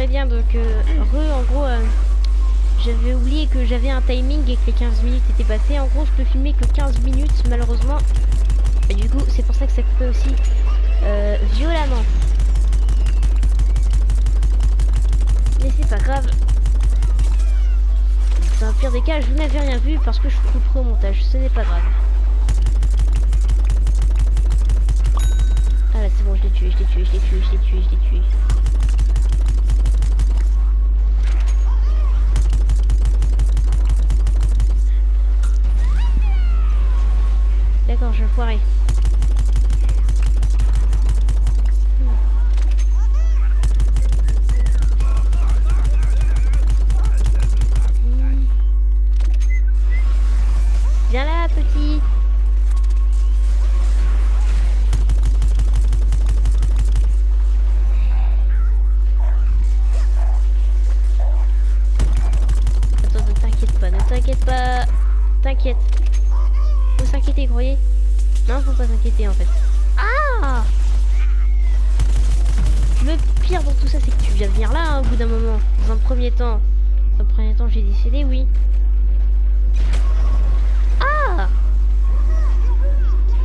très bien. Donc, en gros, j'avais oublié que j'avais un timing et que les 15 minutes étaient passées. En gros, je peux filmer que 15 minutes, malheureusement. Et du coup, c'est pour ça que ça coupait aussi violemment. Mais c'est pas grave. Dans le pire des cas, je n'avais rien vu parce que je couperai au montage. Ce n'est pas grave. Ah là, c'est bon, je l'ai tué, je l'ai tué, je l'ai tué, je l'ai tué, je l'ai tué. D'accord, je vais foirer. Viens là, petit. Attends, ne t'inquiète pas, ne t'inquiète pas. T'inquiète. Faut s'inquiéter, vous voyez? Non, faut pas s'inquiéter en fait. Ah! Le pire dans tout ça, c'est que tu viens de venir là hein, au bout d'un moment. Dans un premier temps. Dans un premier temps, j'ai décédé, oui. Ah!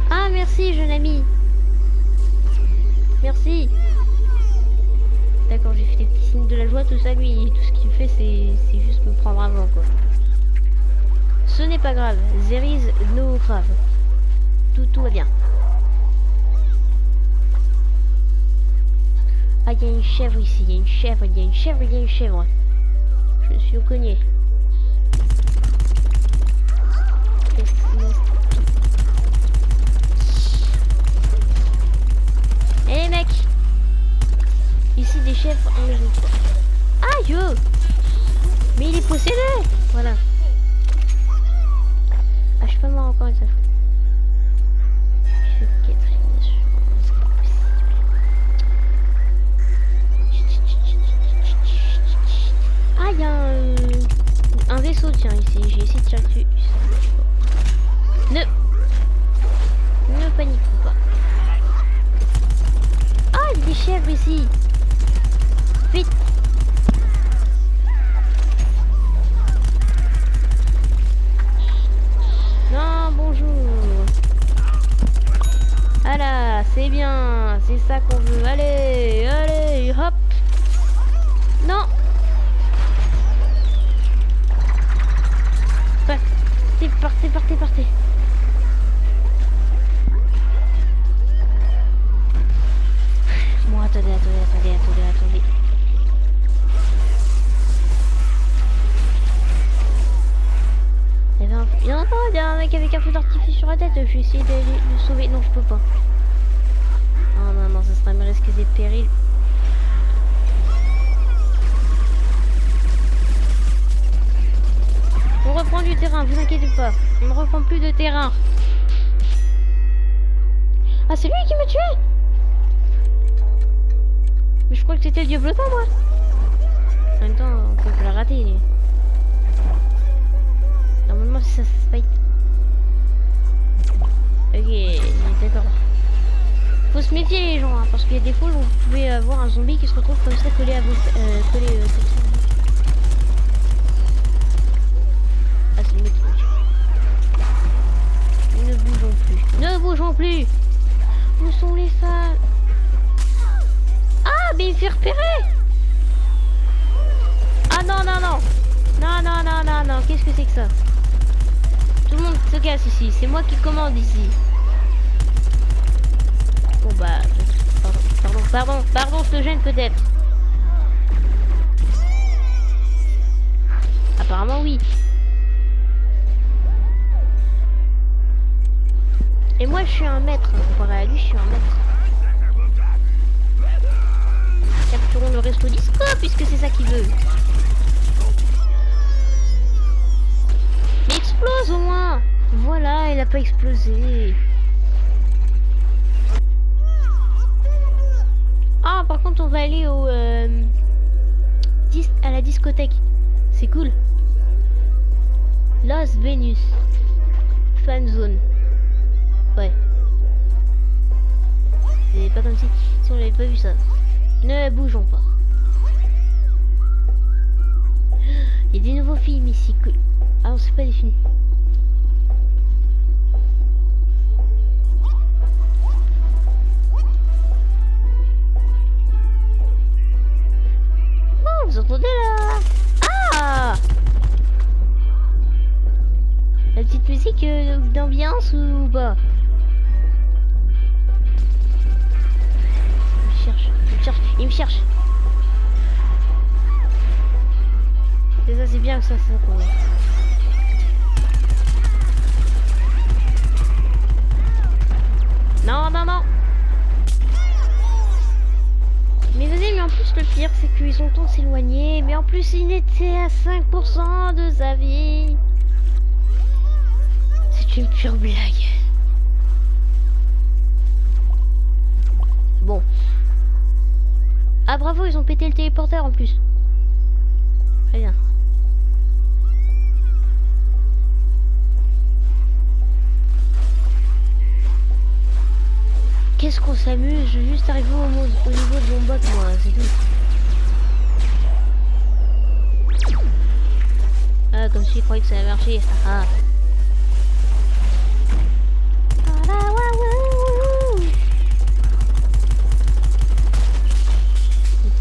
Ah, merci, jeune ami. Merci. D'accord, j'ai fait des petits signes de la joie, tout ça, lui. Tout ce qu'il fait, c'est juste me prendre avant, quoi. Ce n'est pas grave. There is no grave. Tout va bien. Ah, il y a une chèvre ici, il y a une chèvre, il y a une chèvre, il y a une chèvre. Je me suis cogné. Eh les mecs, ici des chèvres, on les joue pas. Aïe! Mais il est possédé! Voilà. Ah, je suis pas mort encore une fois. Ah, il y a un vaisseau, tiens, ici. J'ai essayé de tirer dessus. Ne panique pas. Ah, il y a des chèvres ici. Vite. Non, bonjour. Voilà, c'est bien. C'est ça qu'on veut. Allez, allez, hop. Non. Partez. Bon, attendez. Il y a un mec avec un feu d'artifice sur la tête. Je vais essayer d'aller le sauver. Non, je peux pas. Non, ça serait me risquer des périls. On reprend du terrain, vous inquiétez pas. On ne reprend plus de terrain. Ah, c'est lui qui m'a tué. Mais je crois que c'était le diablotin, moi. En même temps, on peut la rater. Normalement, c'est ça, c'est spike. Ok, d'accord. Faut se méfier, les gens, hein, parce qu'il y a des fois où vous pouvez avoir un zombie qui se retrouve comme ça, collé à vos... comme ça. Ah, c'est le truc. Ne bougeons plus. Où sont les femmes? Ah, mais il fait repérer. Ah non. Non, qu'est-ce que c'est que ça? Tout le monde se casse ici. C'est moi qui commande ici. Bon bah... Pardon, je te gêne peut-être. Apparemment oui. Et moi je suis un maître, comparé à lui je suis un maître. Capturons le resto disco puisque c'est ça qu'il veut. Mais explose au moins. Voilà, il a pas explosé. Ah, par contre on va aller à la discothèque. C'est cool. Las Venus Fan Zone. Ouais. C'est pas comme si on n'avait pas vu ça. Ne bougeons pas. Il y a des nouveaux films ici. Ah, on sait pas des films. Oh, vous entendez là? Ah! La petite musique d'ambiance ou pas? Il me cherche. Et ça c'est bien que ça pour moi. Non. Mais vas-y, mais en plus le pire c'est qu'ils ont tous s'éloigner. Mais en plus il était à 5% de sa vie. C'est une pure blague. Bon. Ah bravo, ils ont pété le téléporteur en plus. Très bien. Qu'est-ce qu'on s'amuse, je veux juste arriver au niveau de mon bot moi, c'est tout. Ah, comme si je croyais que ça allait marcher. Ah.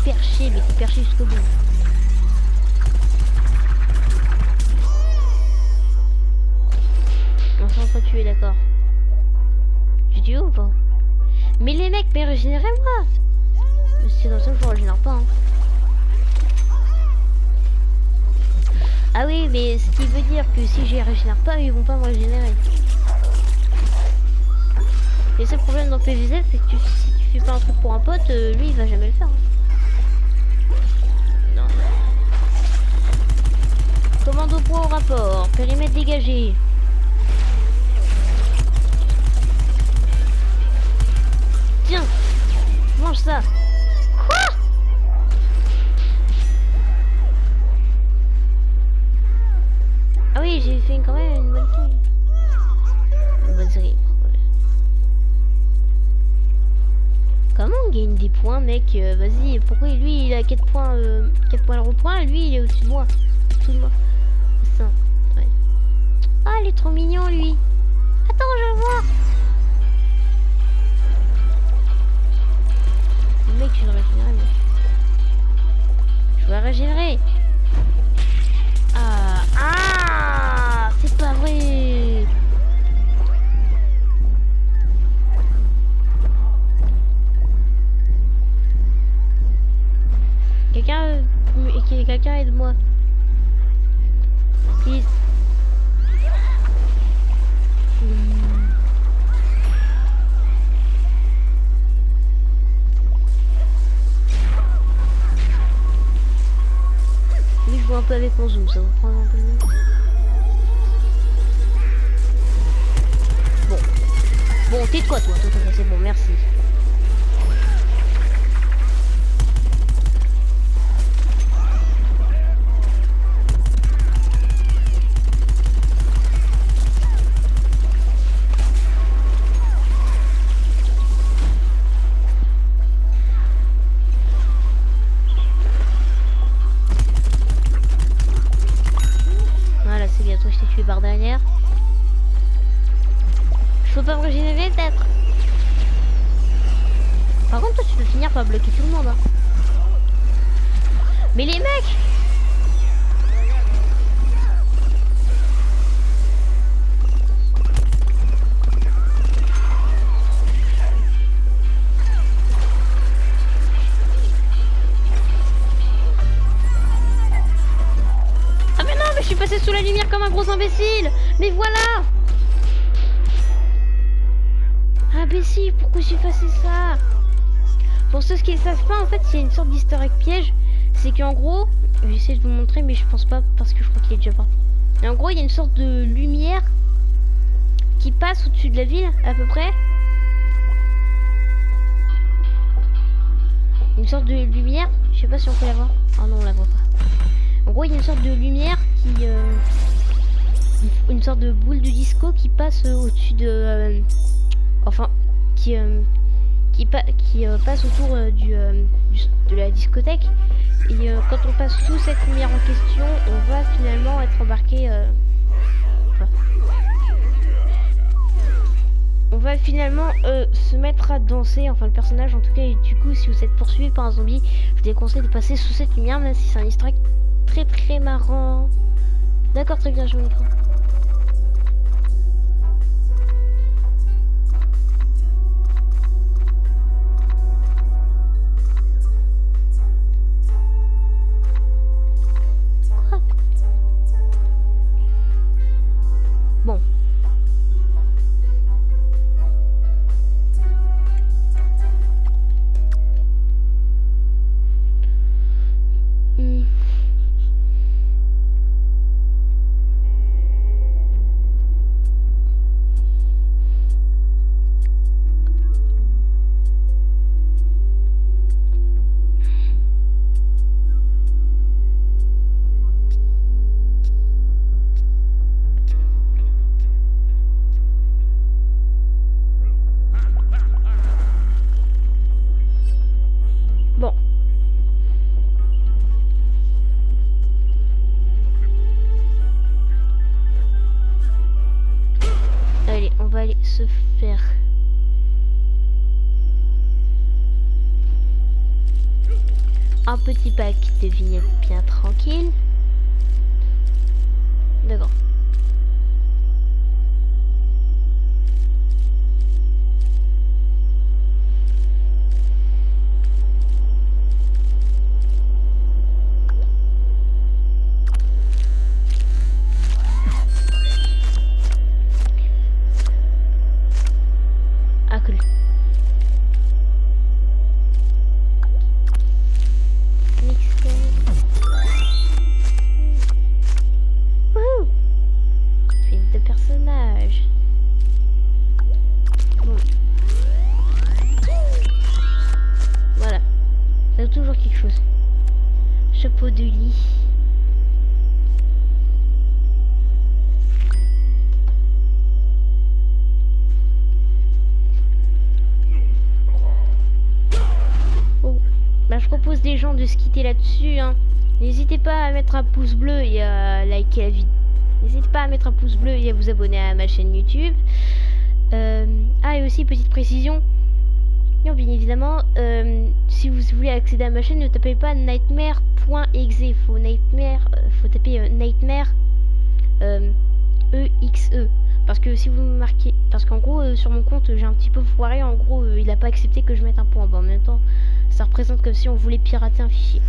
Perché, mais t'es perché jusqu'au bout. On s'entretue, d'accord. Tu dis où ou pas? Mais les mecs, mais régénérez-moi. C'est comme ça que je régénère pas. Hein. Ah oui, mais ce qui veut dire que si je régénère pas, ils vont pas me régénérer. Et c'est le problème dans PVZ, c'est que si tu fais pas un truc pour un pote, lui il va jamais le faire. Hein. Commando point au rapport, périmètre dégagé. Tiens, mange ça. Quoi? Ah oui, j'ai fait quand même une bonne série. Une bonne série. Comment on gagne des points, mec? Vas-y, pourquoi lui il a 4 points, 4 points le repoint, lui il est au-dessus de moi. Au-dessus de moi. Ça. Ouais. Ah, il est trop mignon lui. Attends, je vais voir. Le mec, je vais régénérer. Mec. Je vais régénérer. Ah, c'est pas vrai. Quelqu'un aide-moi. Please. Oui, je vois un peu avec mon zoom, ça vous prend un peu mieux. Bon, tais-toi toi, c'est bon, merci. Barre derrière. Je peux pas me régénérer peut-être. Par contre toi tu peux finir par bloquer tout le monde hein. Mais les mecs. Je suis passé sous la lumière comme un gros imbécile. Mais voilà. Imbécile, pourquoi j'ai passé ça? Pour ceux qui ne savent pas, en fait, il y a une sorte d'easter egg piège. C'est qu'en gros, je vais essayer de vous montrer, mais je pense pas parce que je crois qu'il est déjà pas. Et en gros, il y a une sorte de lumière qui passe au-dessus de la ville, à peu près. Une sorte de lumière. Je sais pas si on peut la voir. Ah non, on la voit pas. En gros, il y a une sorte de lumière qui... une sorte de boule de disco qui passe au-dessus de... enfin, qui passe autour de la discothèque. Et quand on passe sous cette lumière en question, on va finalement être embarqué. On va finalement se mettre à danser, enfin le personnage en tout cas. Et du coup, si vous êtes poursuivi par un zombie, je vous déconseille de passer sous cette lumière, même si c'est un easter egg très très marrant. D'accord, très bien, je me prends. Bon. Bon. Allez, on va aller se faire... un petit pack de vignettes bien tranquille. D'accord. Ah, cool. Wouhou! Fils de personnage. Bon. Voilà. Ça a toujours quelque chose. Chapeau de lit. Bah, je propose des gens de se quitter là-dessus. Hein. N'hésitez pas à mettre un pouce bleu et à liker la vidéo. N'hésitez pas à mettre un pouce bleu et à vous abonner à ma chaîne YouTube. Ah, et aussi, petite précision. Non, bien évidemment, si vous voulez accéder à ma chaîne, ne tapez pas nightmare.exe. Faut taper nightmare EXE. Parce que si vous me marquez... Parce qu'en gros, sur mon compte, j'ai un petit peu foiré. En gros, il n'a pas accepté que je mette un point. Bon, en même temps, ça représente comme si on voulait pirater un fichier.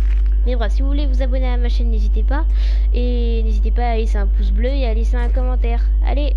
Mais voilà, si vous voulez vous abonner à ma chaîne, n'hésitez pas. Et n'hésitez pas à laisser un pouce bleu et à laisser un commentaire. Allez,